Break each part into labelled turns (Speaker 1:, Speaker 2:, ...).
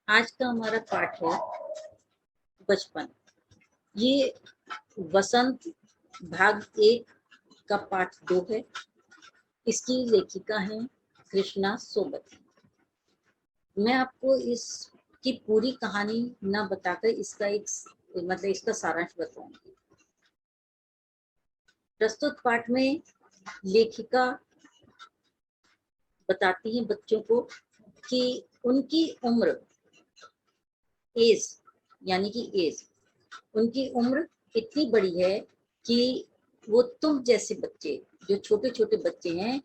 Speaker 1: आज का हमारा पाठ है बचपन। ये वसंत भाग 1 का पाठ 2 है। इसकी लेखिका है कृष्णा सोबती। मैं आपको इसकी पूरी कहानी ना बताकर इसका इसका सारांश बताऊंगी। प्रस्तुत पाठ में लेखिका बताती है बच्चों को कि उनकी उम्र एज यानी कि एज उनकी उम्र इतनी बड़ी है कि वो तुम जैसे बच्चे, जो छोटे छोटे बच्चे हैं,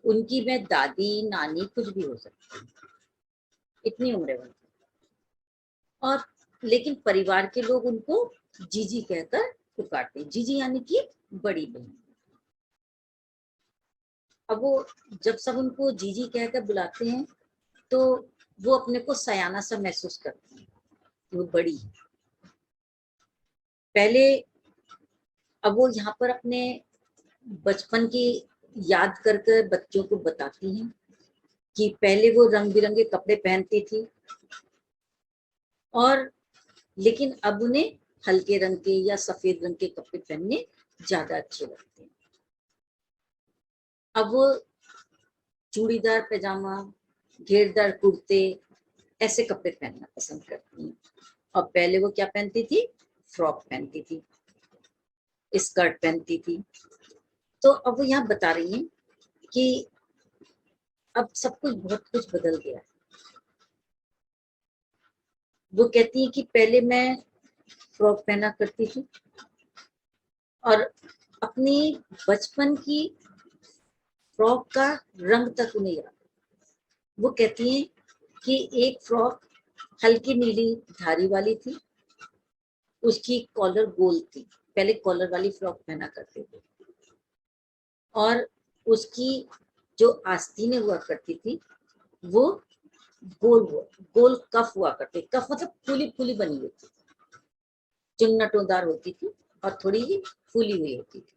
Speaker 1: उनकी मैं दादी नानी कुछ भी हो सकती है, इतनी उम्र है उनकी। और लेकिन परिवार के लोग उनको जीजी कहकर पुकारते हैं। जीजी यानी कि बड़ी बहन। अब वो जब सब उनको जीजी कहकर बुलाते हैं तो वो अपने को सयाना सा महसूस करती है, वो बड़ी है। पहले अब वो यहाँ पर अपने बचपन की याद कर कर बच्चों को बताती हैं कि पहले वो रंग बिरंगे कपड़े पहनती थी और लेकिन अब उन्हें हल्के रंग के या सफेद रंग के कपड़े पहनने ज्यादा अच्छे लगते हैं। अब वो चूड़ीदार पैजामा, घेरदार कुर्ते, ऐसे कपड़े पहनना पसंद करती हैं। और पहले वो क्या पहनती थी? फ्रॉक पहनती थी, स्कर्ट पहनती थी। तो अब वो यहाँ बता रही हैं कि अब सब कुछ, बहुत कुछ बदल गया है। वो कहती है कि पहले मैं फ्रॉक पहना करती थी और अपनी बचपन की फ्रॉक का रंग तक उन्हें याद। वो कहती हैं कि एक फ्रॉक हल्की नीली धारी वाली थी, उसकी कॉलर गोल थी। पहले कॉलर वाली फ्रॉक पहना करते थे और उसकी जो आस्तीनें हुआ करती थी वो गोल कफ हुआ करते। कफ मतलब फूली फूली बनी हुई थी, चुन्नटोदार होती थी और थोड़ी ही फूली हुई होती थी।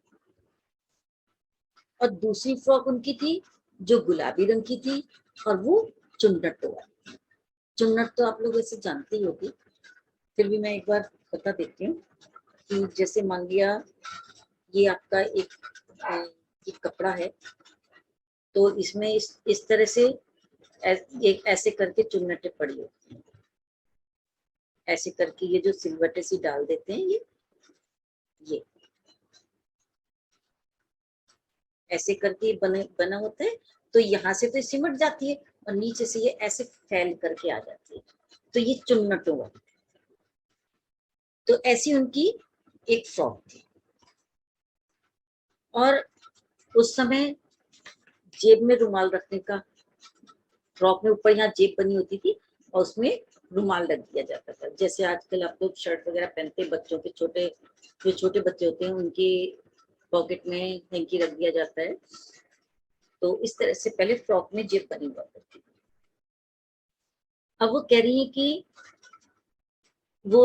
Speaker 1: और दूसरी फ्रॉक उनकी थी जो गुलाबी रंग की थी और वो चुन्नटों वाली। चुन्नट तो आप लोग वैसे जानते ही होगी, फिर भी मैं एक बार बता देती हूँ कि जैसे मान लिया ये आपका एक कपड़ा है, तो इसमें इस तरह से एक ऐसे करके चुन्नटें पड़ी होती हैं। ऐसे करके ये जो सिलवटें सी डाल देते हैं, ये ऐसे करके बना होता है। तो यहाँ से तो सिमट जाती है और नीचे से ये ऐसे फैल करके आ जाती है, तो ये चुन्नटों वाली। तो ऐसी उनकी एक फ्रॉक थी। और उस समय जेब में रुमाल रखने का, फ्रॉक में ऊपर यहाँ जेब बनी होती थी और उसमें रुमाल रख दिया जाता था। जैसे आजकल आप लोग शर्ट वगैरह पहनते हैं, बच्चों के जो छोटे बच्चे होते हैं उनकी पॉकेट में हैंकी रख दिया जाता है। तो इस तरह से पहले फ्रॉक में जेब बनी हुआ करती थी। अब वो कह रही है कि वो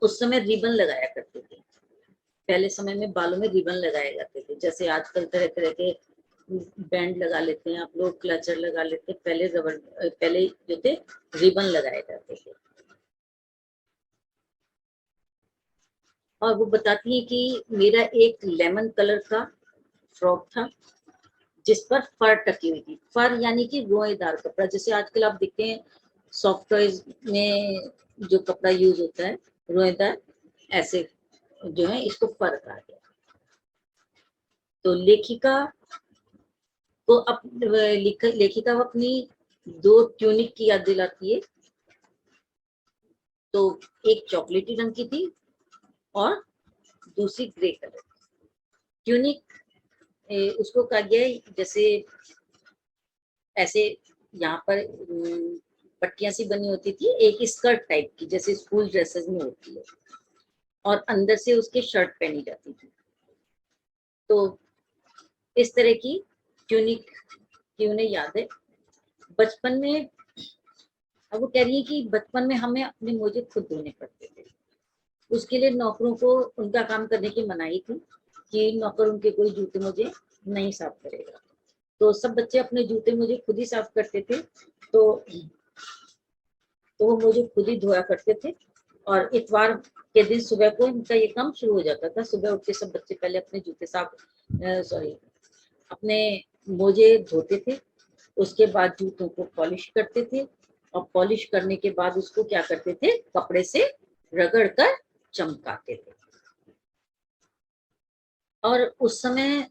Speaker 1: उस समय रिबन लगाया करते थे। पहले समय में बालों में रिबन लगाए जाते थे, जैसे आजकल तरह तरह के बैंड लगा लेते हैं आप लोग, क्लचर लगा लेते हैं। पहले जो थे रिबन लगाए जाते थे। और वो बताती है कि मेरा एक लेमन कलर का फ्रॉक था जिस पर फर टकी हुई थी। फर यानी कि रोएदार कपड़ा, जैसे आजकल आप देखते हैं सॉफ्ट टॉयज में जो कपड़ा यूज होता है रोएदार, ऐसे जो है इसको फर कहा गया। तो लेखिका को लेखिका अपनी 2 ट्यूनिक की याद दिलाती है। तो एक चॉकलेटी रंग की थी और दूसरी ग्रे कलर। ट्यूनिक उसको कहा गया है, जैसे ऐसे यहाँ पर पट्टियां सी बनी होती थी, एक स्कर्ट टाइप की जैसे स्कूल ड्रेसेस में होती है, और अंदर से उसके शर्ट पहनी जाती थी। तो इस तरह की ट्यूनिक की उन्हें याद है बचपन में। अब वो कह रही है कि बचपन में हमें अपने मोजे खुद धोने पड़ते थे। उसके लिए नौकरों को उनका काम करने की मनाही थी कि नौकर उनके कोई जूते मोजे नहीं साफ करेगा। तो सब बच्चे अपने जूते मोजे खुद ही साफ करते थे। तो तो वो मोजे खुद ही धोया करते थे। और इतवार के दिन सुबह को इनका ये काम शुरू हो जाता था। सुबह उठ के सब बच्चे पहले अपने जूते साफ अपने मोजे धोते थे, उसके बाद जूतों को पॉलिश करते थे, और पॉलिश करने के बाद उसको क्या करते थे, कपड़े से रगड़ कर चमकाते थे। और उस समय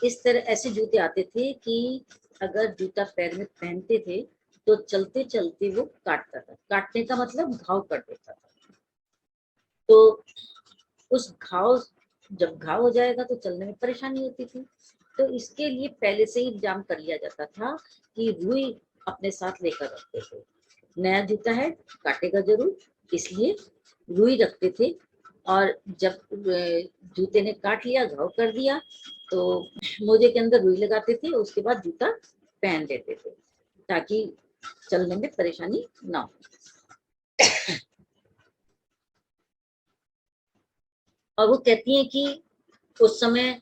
Speaker 1: इस तरह ऐसे जूते आते थे कि अगर जूता पैर में पहनते थे तो चलते चलते वो काटता था। काटने का मतलब घाव कर देता था। तो उस घाव, जब घाव हो जाएगा तो चलने में परेशानी होती थी। तो इसके लिए पहले से ही इंतजाम कर लिया जाता था कि रुई अपने साथ लेकर रखते थे। नया जूता है, काटेगा जरूर, इसलिए रुई रखते थे। और जब जूते ने काट लिया, घाव कर दिया, तो मोजे के अंदर रुई लगाते थे, उसके बाद जूता पहन लेते थे ताकि चलने में परेशानी ना हो। और वो कहती है कि उस समय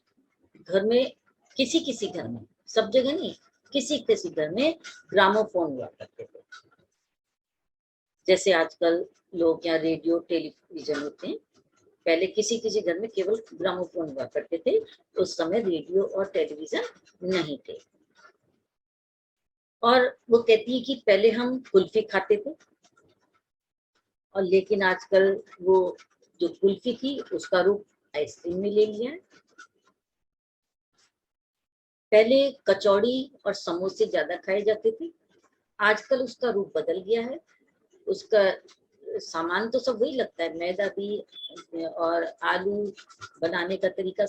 Speaker 1: घर में किसी किसी घर में, सब जगह नहीं, किसी किसी घर में ग्रामोफोन हुआ करते थे। जैसे आजकल लोग यहाँ रेडियो टेलीविजन होते हैं, पहले किसी किसी घर में केवल ग्रामोफोन हुआ करते थे। उस समय रेडियो और टेलीविजन नहीं थे। और वो कहती है कि पहले हम कुल्फी खाते थे, और लेकिन आजकल वो जो कुल्फी थी उसका रूप आइसक्रीम में ले लिया है। पहले कचौड़ी और समोसे ज्यादा खाए जाते थे, आजकल उसका रूप बदल गया है। उसका सामान तो सब वही लगता है, मैदा भी और आलू बनाने का तरीका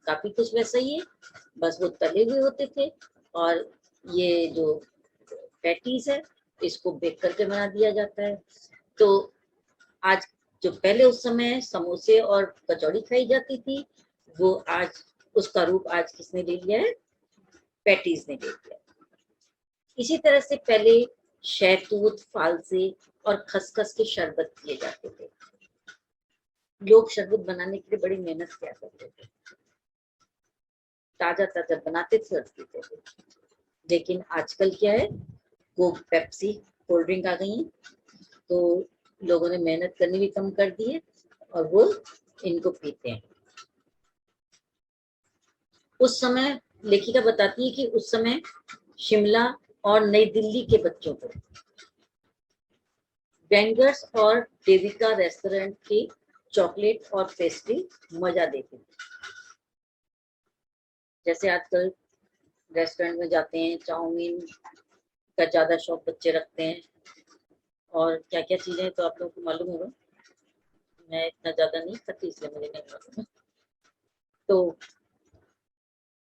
Speaker 1: काफी कुछ वैसा ही है, बस वो तले हुए होते थे। और ये जो पैटीज है इसको बेक करके बना दिया जाता है। तो आज जो पहले उस समय समोसे और कचौड़ी खाई जाती थी, वो आज उसका रूप आज किसने ले लिया है, पैटीज ने ले लिया। इसी तरह से पहले शहतूत, फालसे और खसखस के शरबत किए जाते थे। लोग शरबत बनाने के लिए बड़ी मेहनत किया करते थे, ताजा ताजा बनाते थे और पीते थे। लेकिन आजकल क्या है, कोक, पेप्सी, कोल्ड ड्रिंक आ गई है, तो लोगों ने मेहनत करनी भी कम कर दी है और वो इनको पीते हैं। उस समय लेखिका बताती है कि उस समय शिमला और नई दिल्ली के बच्चों को बेंगर्स और देविका रेस्टोरेंट की चॉकलेट और पेस्ट्री मजा देती थी। जैसे आजकल रेस्टोरेंट में जाते हैं, चाउमीन का ज्यादा शौक बच्चे रखते हैं, और क्या क्या चीजें तो आप लोगों को मालूम होगा, मैं इतना ज्यादा नहीं खाती इसलिए मुझे नहीं मालूम। तो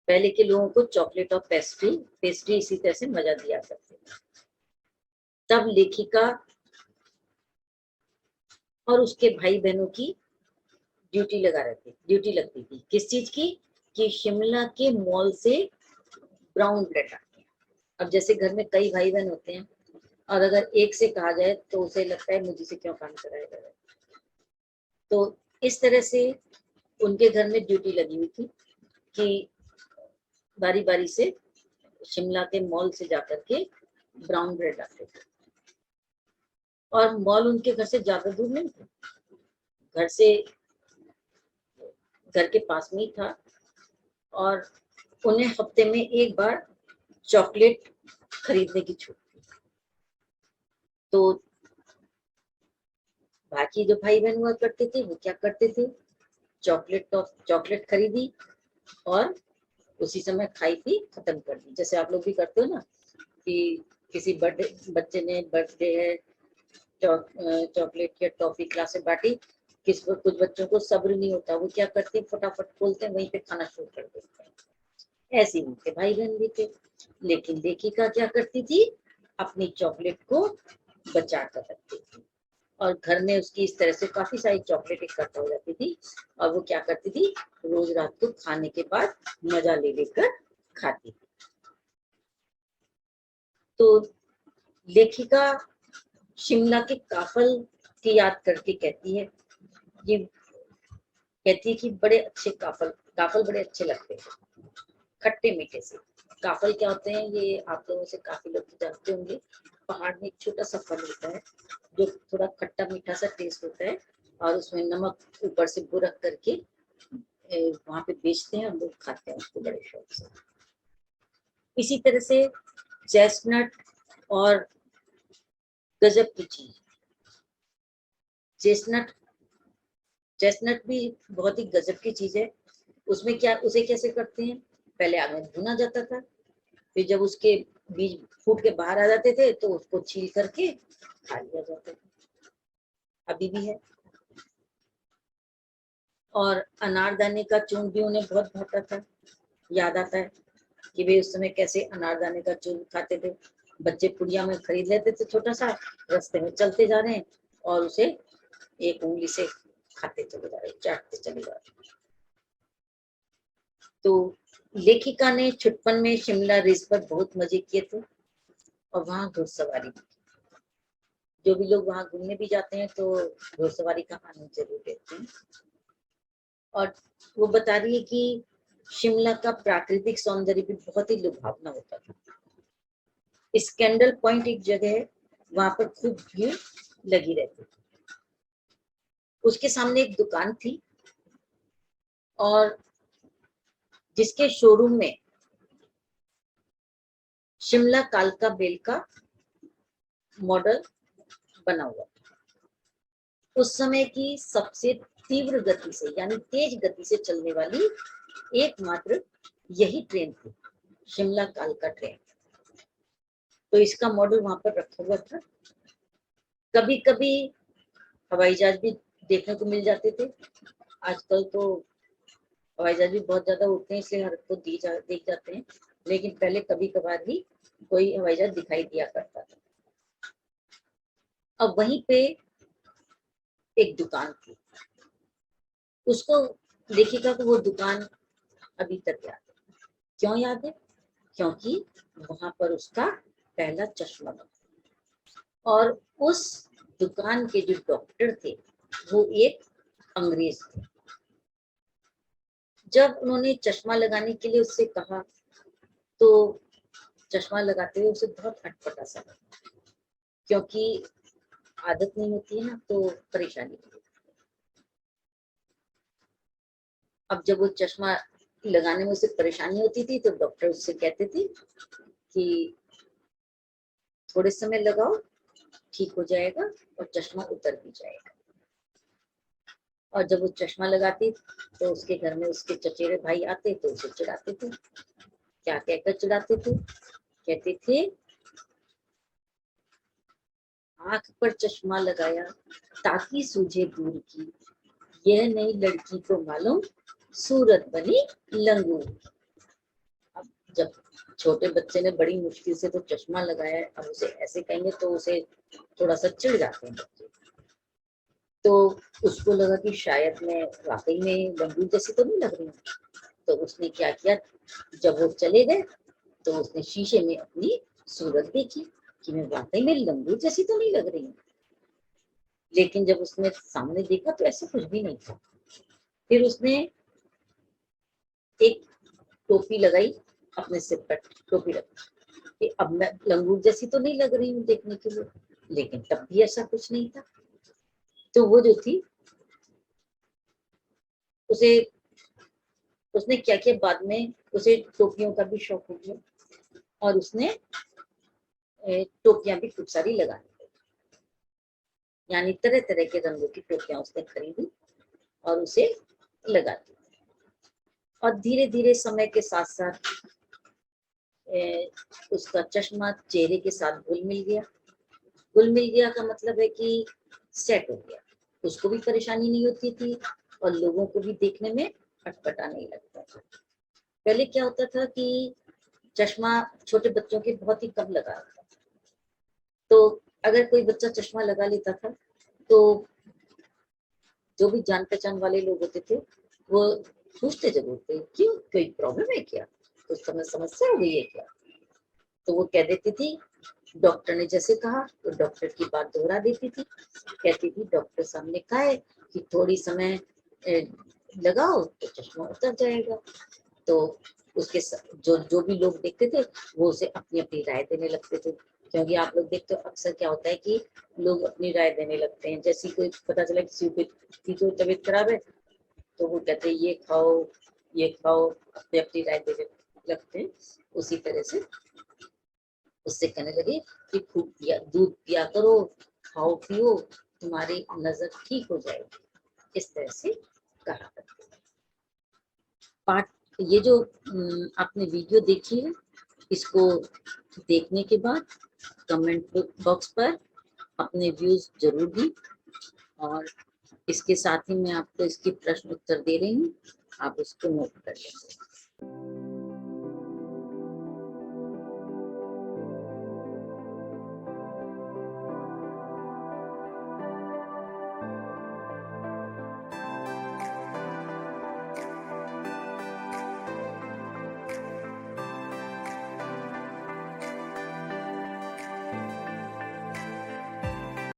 Speaker 1: पहले के लोगों को चॉकलेट और पेस्ट्री इसी तरह से मजा दिया करते थे। तब लेखिका और उसके भाई बहनों की ड्यूटी लगती थी। किस चीज की, कि शिमला के मॉल से ब्राउन ब्रेड आते हैं। अब जैसे घर में कई भाई बहन होते हैं, और अगर एक से कहा जाए तो उसे लगता है मुझे से क्यों काम कराया जाए। तो इस तरह से उनके घर में ड्यूटी लगी हुई थी कि बारी बारी से शिमला के मॉल से जाकर के ब्राउन ब्रेड आते थे। और मॉल उनके घर से ज्यादा दूर नहीं था, घर के पास में ही था। और उन्हें हफ्ते में एक बार चॉकलेट खरीदने की छूट थी। तो बाकी जो भाई बहन हुआ करते थे वो क्या करते थे, चॉकलेट खरीदी और उसी समय खाई पी खत्म कर दी। जैसे आप लोग भी करते हो ना, कि किसी बच्चे ने बर्थडे है, चॉकलेट या टॉफी क्लास में बांटी, कुछ बच्चों को सब्र नहीं होता, वो क्या करते हैं, फटाफट खोलते हैं, वहीं पे खाना शुरू कर देते हैं। ऐसे उनके भाई बहन भी थे। लेकिन लेखिका क्या करती थी, अपनी चॉकलेट को बचा कर रखती थी, और घर में उसकी इस तरह से काफी सारी चॉकलेट इकट्ठा हो जाती थी। और वो क्या करती थी, रोज रात को खाने के बाद मजा ले लेकर खाती थी। तो लेखिका शिमला के काफल की याद करके कहती है, ये कहती है कि बड़े अच्छे काफल बड़े अच्छे लगते हैं, खट्टे मीठे से। काफल क्या होते हैं, ये आप लोगों से काफी लोग जानते होंगे, पहाड़ में एक छोटा सा फल होता है जो थोड़ा खट्टा मीठा सा टेस्ट होता है, और उसमें नमक ऊपर से बुरक करके वहां पे बेचते हैं और लोग खाते हैं उसको बड़े शौक से। इसी तरह से चेस्टनट और गजब की चीज, चेस्टनट चेस्टनट भी बहुत ही गजब की चीज है। उसमें क्या, उसे कैसे करते हैं, पहले आग में भुना जाता था, फिर जब उसके बीज फूट के बाहर आ जाते थे तो उसको छील करके खा लिया जाता था, अभी भी है। और अनारदाने का चूर्ण भी उन्हें बहुत भाता था। याद आता है कि वे उस समय कैसे अनारदाने का चूर्ण खाते थे। बच्चे पुड़िया में खरीद लेते थे छोटा सा, रास्ते में चलते जा रहे हैं और उसे एक उंगली से खाते चले जा रहे, चाटते चले जा रहे। तो लेखिका ने छुटपन में शिमला रिज पर बहुत मजे किए थे और वहां घुड़सवारी भी। जो भी लोग वहां घूमने भी जाते हैं तो घुड़सवारी का आनंद जरूर लेते हैं। और वो बता रही है कि शिमला का प्राकृतिक सौंदर्य भी बहुत ही लुभावना होता था। स्कैंडल पॉइंट एक जगह है, वहां पर खूब भीड़ लगी रहती थी। उसके सामने एक दुकान थी और जिसके शोरूम में शिमला कालका बेल का मॉडल बना हुआ था। उस समय की सबसे तीव्र गति से यानी तेज गति से चलने वाली एकमात्र यही ट्रेन थी, शिमला कालका ट्रेन। तो इसका मॉडल वहां पर रखा हुआ था। कभी कभी हवाई जहाज भी देखने को मिल जाते थे। आजकल तो हवाई जहाज भी बहुत ज्यादा उड़ते हैं इसलिए हर को देख जाते हैं, लेकिन पहले कभी कभार ही कोई हवाई जहाज दिखाई दिया करता था। अब वहीं पे एक दुकान थी, उसको लेखिका को वो दुकान अभी तक याद है। क्यों याद है? क्योंकि वहां पर उसका पहला चश्मा बना और उस दुकान के जो डॉक्टर थे वो एक अंग्रेज थे। जब उन्होंने चश्मा लगाने के लिए उससे कहा तो चश्मा लगाते हुए उसे बहुत अटपटा सा लगा, क्योंकि आदत नहीं होती है ना, तो परेशानी होती है। अब जब वो चश्मा लगाने में उसे परेशानी होती थी तो डॉक्टर उससे कहते थे कि थोड़े समय लगाओ, ठीक हो जाएगा और चश्मा उतर भी जाएगा। और जब वो चश्मा लगाती तो उसके घर में उसके चचेरे भाई आते तो उसे चिढ़ाते थे। क्या कहकर चिढ़ाते थे? कहते थे, आंख पर चश्मा लगाया ताकि सूझे दूर की, यह नई लड़की को मालूम सूरत बनी लंगूर। अब जब छोटे बच्चे ने बड़ी मुश्किल से तो चश्मा लगाया, अब उसे ऐसे कहेंगे तो उसे थोड़ा सा चिढ़ जाते हैं बच्चे। तो उसको लगा कि शायद मैं वाकई में लंगूर जैसी तो नहीं लग रही हूँ। तो उसने क्या किया, जब वो चले गए तो उसने शीशे में अपनी सूरत देखी कि मैं वाकई में लंगूर जैसी तो नहीं लग रही हूँ। लेकिन जब उसने सामने देखा तो ऐसा कुछ भी नहीं था। फिर उसने एक टोपी लगाई, अपने सिर पर टोपी रखी कि अब मैं लंगूर जैसी तो नहीं लग रही हूँ देखने के लिए, लेकिन तब भी ऐसा कुछ नहीं था। तो वो जो थी उसे उसने क्या किया, बाद में उसे टोपियों का भी शौक हो गया और उसने टोपियां भी खूब सारी लगाने लगी। यानी तरह तरह के रंगों की टोपियां उसने खरीदी और उसे लगा दी। और धीरे धीरे समय के साथ साथ उसका चश्मा चेहरे के साथ घुल मिल गया। घुल मिल गया का मतलब है कि सेट हो गया, उसको भी परेशानी नहीं होती थी और लोगों को भी देखने में अटपटा नहीं लगता था। पहले क्या होता था कि चश्मा छोटे बच्चों के बहुत ही कम लगा था, तो अगर कोई बच्चा चश्मा लगा लेता था तो जो भी जान पहचान वाले लोग होते थे वो पूछते जरूर थे, क्यों, कोई प्रॉब्लम है क्या, कुछ समस्या हो गई है क्या? तो वो कह देती थी, डॉक्टर ने जैसे कहा तो डॉक्टर की बात दोहरा देती थी। कहती थी डॉक्टर साहब ने कहा है कि थोड़ी समय लगाओ तो चश्मा उतर जाएगा। तो उसके जो जो भी लोग देखते थे वो उसे अपनी अपनी राय देने लगते थे, क्योंकि आप लोग देखते हो अक्सर क्या होता है कि लोग अपनी राय देने लगते हैं। जैसे कोई पता चला किसी की जो तबीयत खराब है तो वो कहते हैं ये खाओ, अपनी राय देने लगते हैं। उसी तरह से उससे कहने लगे कि खूब दूध पिया करो, खाओ पियो, तुम्हारी नजर ठीक हो जाएगी। इस तरह से कहा करते हैं। पार्ट ये जो आपने वीडियो देखी है, इसको देखने के बाद कमेंट बॉक्स पर अपने व्यूज जरूर दें और इसके साथ ही मैं आपको इसकी प्रश्न उत्तर दे रही हूँ, आप उसको नोट कर लेंगे।